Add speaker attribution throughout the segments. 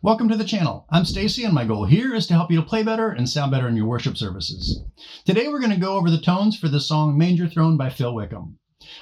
Speaker 1: Welcome to the channel. I'm Stacy and my goal here is to help you to play better and sound better in your worship services. Today we're going to go over the tones for the song Manger Throne by Phil Wickham.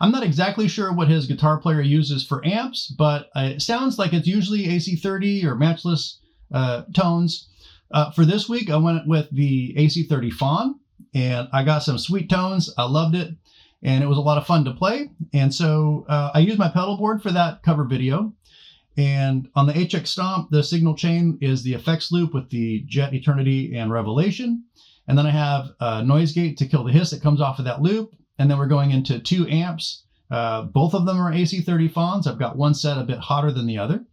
Speaker 1: I'm not exactly sure what his guitar player uses for amps, but it sounds like it's usually AC30 or matchless tones. For this week I went with the AC30 Fawn and I got some sweet tones. I loved it and it was a lot of fun to play. And so I used my pedal board for that cover video. And on the HX Stomp, the signal chain is the effects loop with the Jet, Eternity, and Revelation. And then I have a noise gate to kill the hiss that comes off of that loop. And then we're going into 2 amps. Both of them are AC30 Fawns. I've got one set a bit hotter than the other.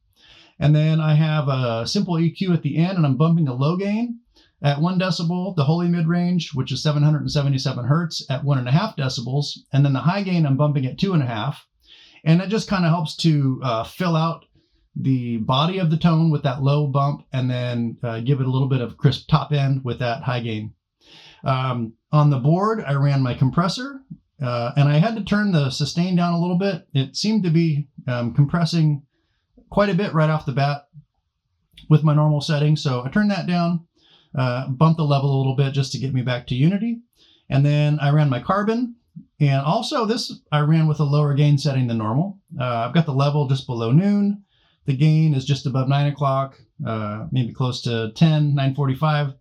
Speaker 1: And then I have a simple EQ at the end, and I'm bumping the low gain at 1 decibel, the holy mid-range, which is 777 hertz, at 1.5 decibels. And then the high gain, I'm bumping at 2.5. And it just kind of helps to fill out the body of the tone with that low bump, and then give it a little bit of crisp top end with that high gain. On the board, I ran my compressor, and I had to turn the sustain down a little bit. It seemed to be compressing quite a bit right off the bat with my normal setting, so I turned that down, bumped the level a little bit just to get me back to unity. And then I ran my carbon, and also this I ran with a lower gain setting than normal. I've got the level just below noon. The gain is just above 9 o'clock, maybe close to 10, 9:45.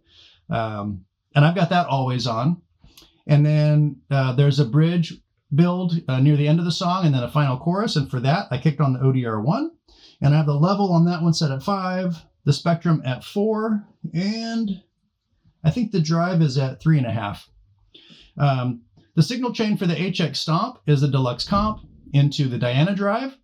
Speaker 1: And I've got that always on. And then there's a bridge build near the end of the song and then a final chorus. And for that, I kicked on the ODR-1. And I have the level on that one set at 5, the spectrum at 4, and I think the drive is at 3.5. The signal chain for the HX Stomp is the deluxe comp into the Diana drive.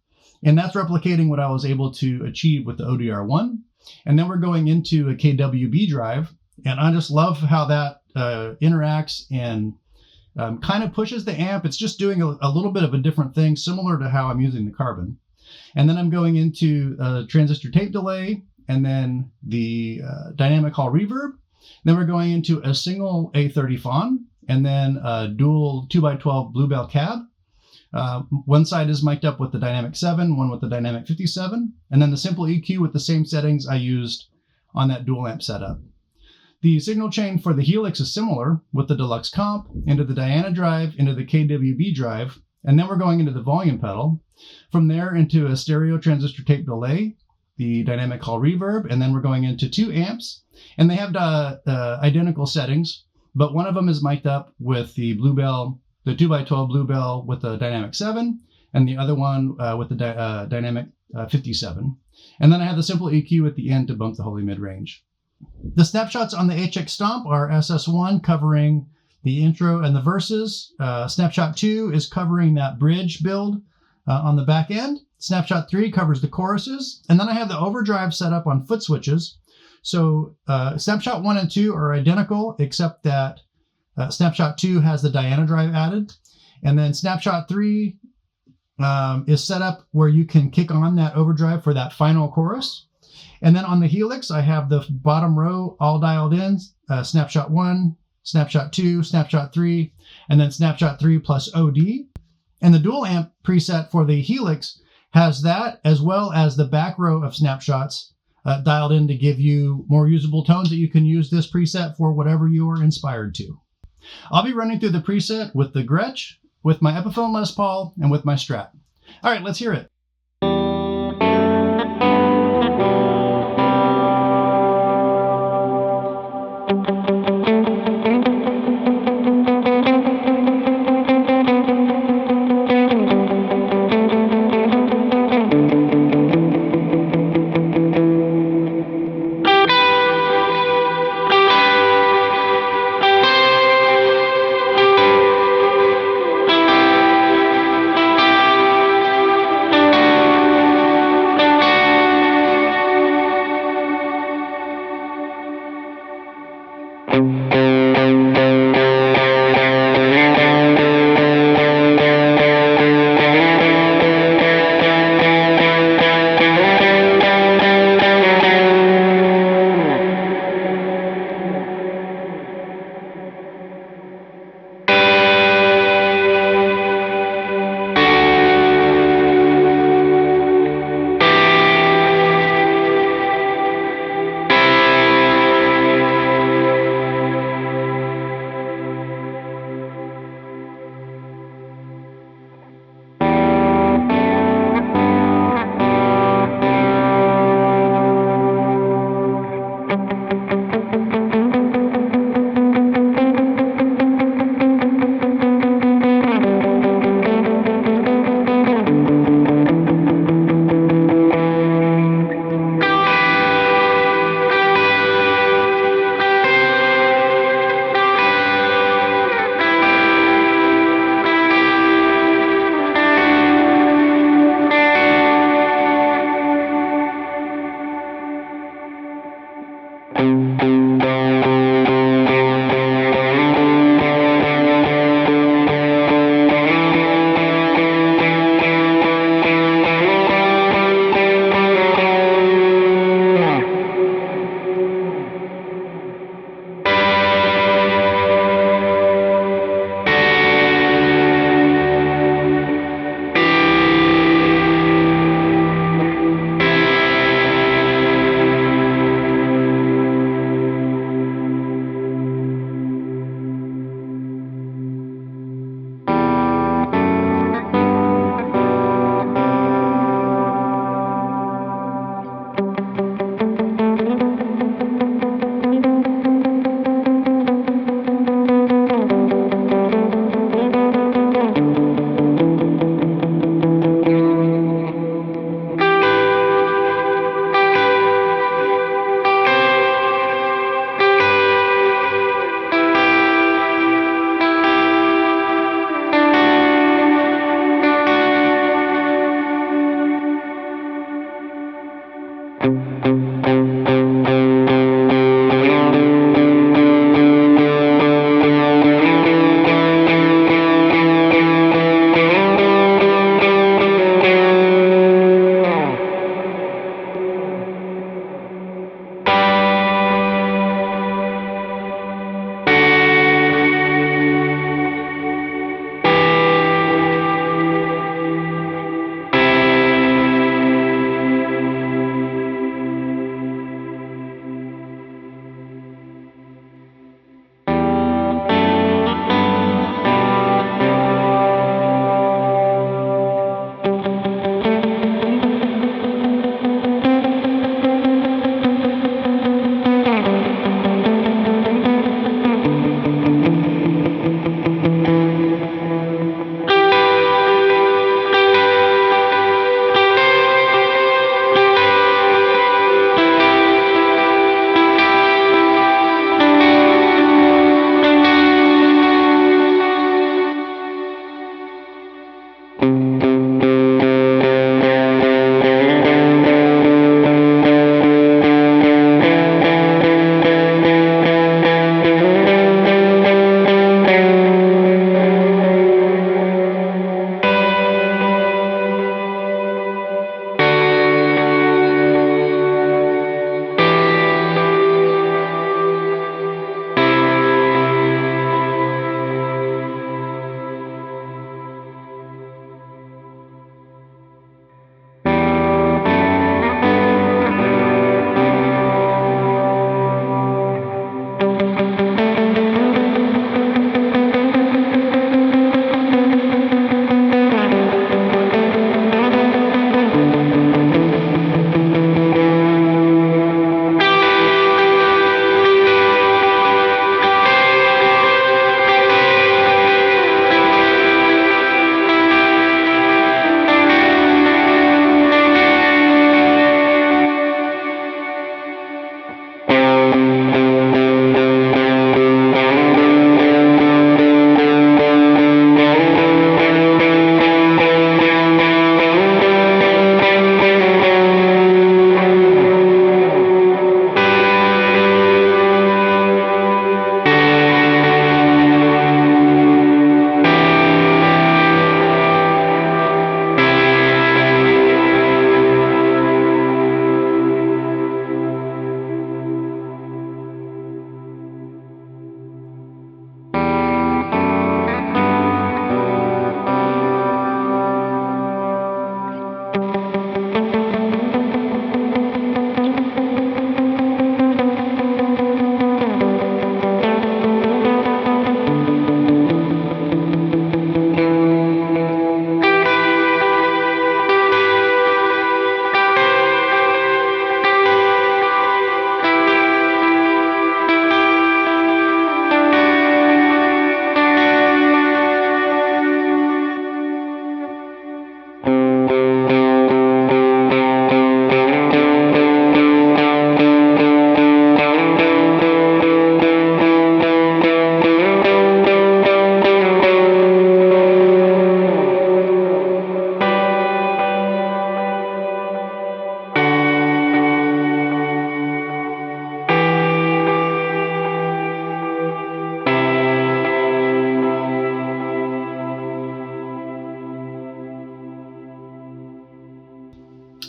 Speaker 1: And that's replicating what I was able to achieve with the ODR-1. And then we're going into a KWB drive. And I just love how that interacts and kind of pushes the amp. It's just doing a little bit of a different thing, similar to how I'm using the carbon. And then I'm going into a transistor tape delay, and then the dynamic hall reverb. Then we're going into a single A30 Fawn, and then a dual 2x12 Bluebell cab. One side is mic'd up with the Dynamic 7, one with the Dynamic 57, and then the simple EQ with the same settings I used on that dual amp setup. The signal chain for the Helix is similar with the deluxe comp into the Diana drive, into the KWB drive, and then we're going into the volume pedal. From there into a stereo transistor tape delay, the Dynamic hall reverb, and then we're going into 2 amps, and they have identical settings, but one of them is mic'd up with the Bluebell, the 2x12 Bluebell with the Dynamic 7, and the other one with the Dynamic 57. And then I have the simple EQ at the end to bump the holy mid-range. The snapshots on the HX Stomp are SS1 covering the intro and the verses. Snapshot 2 is covering that bridge build on the back end. Snapshot 3 covers the choruses. And then I have the overdrive set up on foot switches. So snapshot 1 and 2 are identical, except that snapshot 2 has the Diana drive added. And then snapshot 3 is set up where you can kick on that overdrive for that final chorus. And then on the Helix, I have the bottom row all dialed in, snapshot 1, snapshot 2, snapshot 3, and then snapshot 3 plus OD. And the dual amp preset for the Helix has that, as well as the back row of snapshots dialed in to give you more usable tones that you can use this preset for whatever you are inspired to. I'll be running through the preset with the Gretsch, with my Epiphone Les Paul, and with my Strat. All right, let's hear it.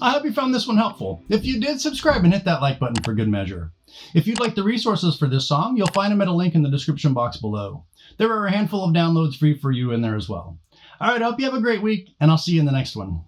Speaker 1: I hope you found this one helpful. If you did, subscribe and hit that like button for good measure. If you'd like the resources for this song, you'll find them at a link in the description box below. There are a handful of downloads free for you in there as well. All right, I hope you have a great week, and I'll see you in the next one.